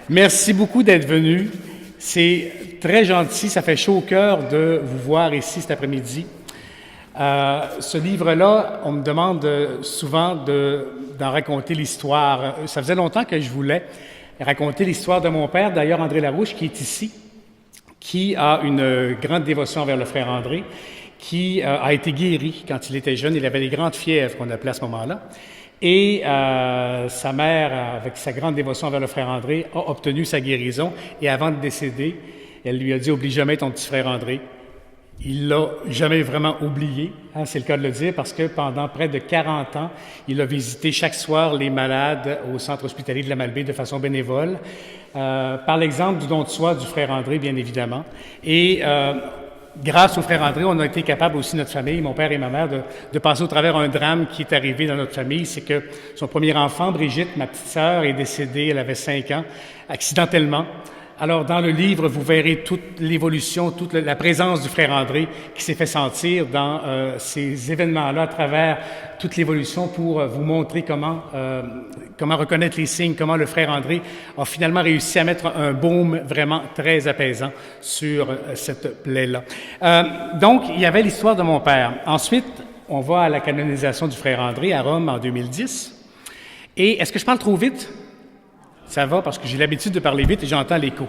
Merci beaucoup d'être venu. C'est très gentil, ça fait chaud au cœur de vous voir ici cet après-midi. Ce livre-là, on me demande souvent d'en raconter l'histoire. Ça faisait longtemps que je voulais raconter l'histoire de mon père, d'ailleurs André Larouche, qui est ici, qui a une grande dévotion envers le frère André, qui a été guéri quand il était jeune. Il avait des grandes fièvres qu'on appelait à ce moment-là. Et sa mère, avec sa grande dévotion envers le frère André, a obtenu sa guérison. Et avant de décéder, elle lui a dit « Oublie jamais ton petit frère André ». Il l'a jamais vraiment oublié, hein, c'est le cas de le dire, parce que pendant près de 40 ans, il a visité chaque soir les malades au centre hospitalier de la Malbaie de façon bénévole, par l'exemple du don de soi du frère André, bien évidemment. Et grâce au frère André, on a été capable aussi, notre famille, mon père et ma mère, de passer au travers un drame qui est arrivé dans notre famille. C'est que son premier enfant, Brigitte, ma petite sœur, est décédée, elle avait 5 ans, accidentellement. Alors, dans le livre, vous verrez toute l'évolution, toute la présence du frère André qui s'est fait sentir dans ces événements-là à travers toute l'évolution pour vous montrer comment reconnaître les signes, comment le frère André a finalement réussi à mettre un baume vraiment très apaisant sur cette plaie-là. Donc, il y avait l'histoire de mon père. Ensuite, on va à la canonisation du frère André à Rome en 2010. Et est-ce que je parle trop vite? Ça va parce que j'ai l'habitude de parler vite et j'entends l'écho.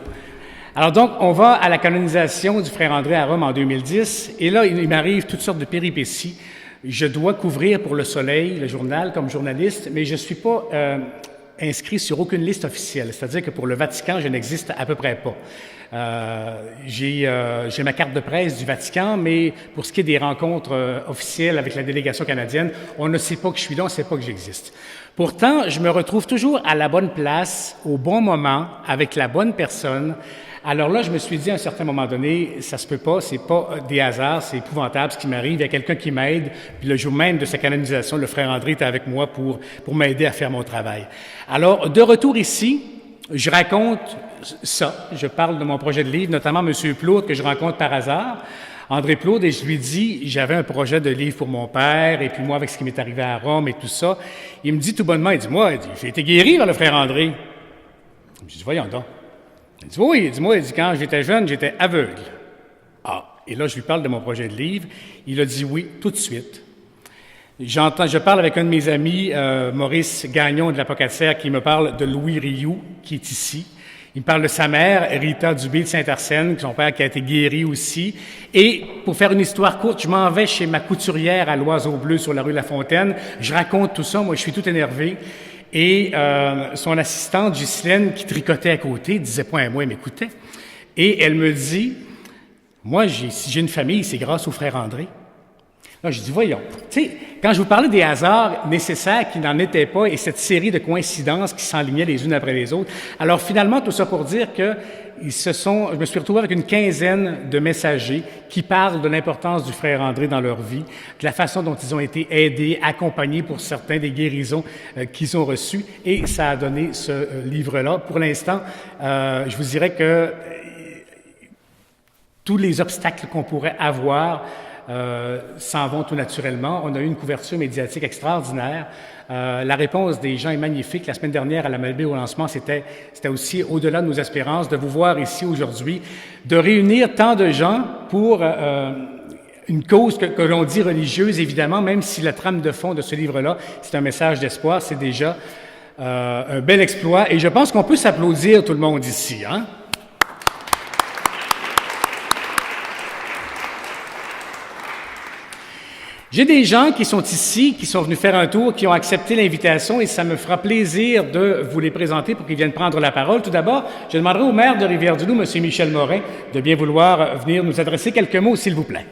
Alors donc, on va à la canonisation du frère André à Rome en 2010 et là, il m'arrive toutes sortes de péripéties. Je dois couvrir pour Le Soleil, le journal, comme journaliste, mais je ne suis pas inscrit sur aucune liste officielle. C'est-à-dire que pour le Vatican, je n'existe à peu près pas. J'ai ma carte de presse du Vatican, mais pour ce qui est des rencontres officielles avec la délégation canadienne, on ne sait pas que je suis là, on ne sait pas que j'existe. Pourtant, je me retrouve toujours à la bonne place, au bon moment, avec la bonne personne. Alors là, je me suis dit à un certain moment donné, ça se peut pas, c'est pas des hasards, c'est épouvantable ce qui m'arrive. Il y a quelqu'un qui m'aide. Puis le jour même de sa canonisation, le frère André était avec moi pour m'aider à faire mon travail. Alors, de retour ici, je raconte ça. Je parle de mon projet de livre, notamment M. Plourde, que je rencontre par hasard. André Plourde, et je lui dis, j'avais un projet de livre pour mon père, et puis moi, avec ce qui m'est arrivé à Rome et tout ça, il me dit tout bonnement, il dit, moi, j'ai été guéri par le frère André. Je dis, voyons donc. Il dit, oui, dis-moi, il dit, quand j'étais jeune, j'étais aveugle. Ah, et là, je lui parle de mon projet de livre. Il a dit oui, tout de suite. Je parle avec un de mes amis, Maurice Gagnon de l'Apocatière, qui me parle de Louis Rioux, qui est ici. Il me parle de sa mère, Rita Dubé de Saint-Arsène, son père qui a été guéri aussi. Et pour faire une histoire courte, je m'en vais chez ma couturière à l'Oiseau Bleu sur la rue La Fontaine. Je raconte tout ça, moi je suis tout énervé. Et son assistante, Ghislaine, qui tricotait à côté, disait pas un mot, elle m'écoutait. Et elle me dit, moi, si j'ai une famille, c'est grâce au frère André. Là, je dis, voyons. Tu sais, quand je vous parlais des hasards nécessaires qui n'en étaient pas et cette série de coïncidences qui s'enlignaient les unes après les autres, alors finalement, tout ça pour dire que je me suis retrouvé avec une quinzaine de messagers qui parlent de l'importance du frère André dans leur vie, de la façon dont ils ont été aidés, accompagnés pour certains des guérisons qu'ils ont reçues, et ça a donné ce livre-là. Pour l'instant, je vous dirais que tous les obstacles qu'on pourrait avoir s'en vont tout naturellement. On a eu une couverture médiatique extraordinaire. La réponse des gens est magnifique. La semaine dernière, à la Malbaie, au lancement, c'était aussi au-delà de nos espérances de vous voir ici aujourd'hui, de réunir tant de gens pour une cause que l'on dit religieuse, évidemment, même si la trame de fond de ce livre-là, c'est un message d'espoir, c'est déjà un bel exploit. Et je pense qu'on peut s'applaudir, tout le monde ici, hein? J'ai des gens qui sont ici, qui sont venus faire un tour, qui ont accepté l'invitation et ça me fera plaisir de vous les présenter pour qu'ils viennent prendre la parole. Tout d'abord, je demanderai au maire de Rivière-du-Loup, M. Michel Morin, de bien vouloir venir nous adresser quelques mots, s'il vous plaît.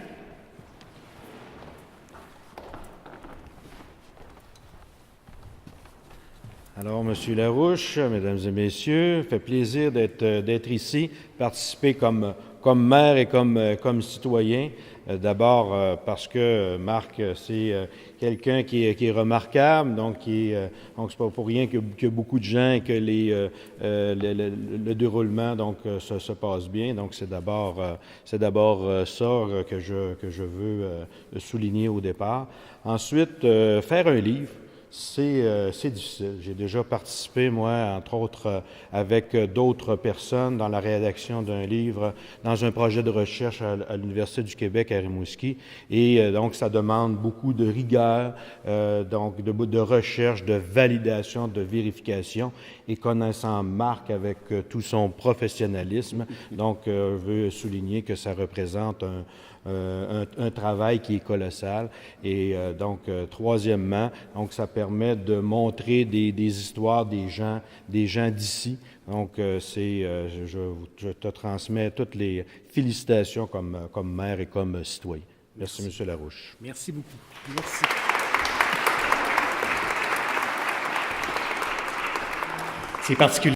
Alors, M. Larouche, Mesdames et Messieurs, ça fait plaisir d'être ici, participer comme maire et comme citoyen. D'abord parce que Marc, c'est quelqu'un qui est remarquable, donc c'est pas pour rien qu'il y a beaucoup de gens et que le déroulement donc se passe bien. Donc c'est d'abord ça que je veux souligner au départ. Ensuite, faire un livre, c'est difficile. J'ai déjà participé, moi, entre autres, avec d'autres personnes dans la rédaction d'un livre, dans un projet de recherche à l'Université du Québec à Rimouski. Et donc, ça demande beaucoup de rigueur, donc de recherche, de validation, de vérification. Et connaissant Marc avec tout son professionnalisme, donc, je veux souligner que ça représente un travail qui est colossal. Et donc, troisièmement, donc ça permet de montrer des histoires des gens d'ici. Donc, je te transmets toutes les félicitations comme maire et comme citoyen. Merci, M. Larouche. Merci beaucoup. Merci. C'est particulier.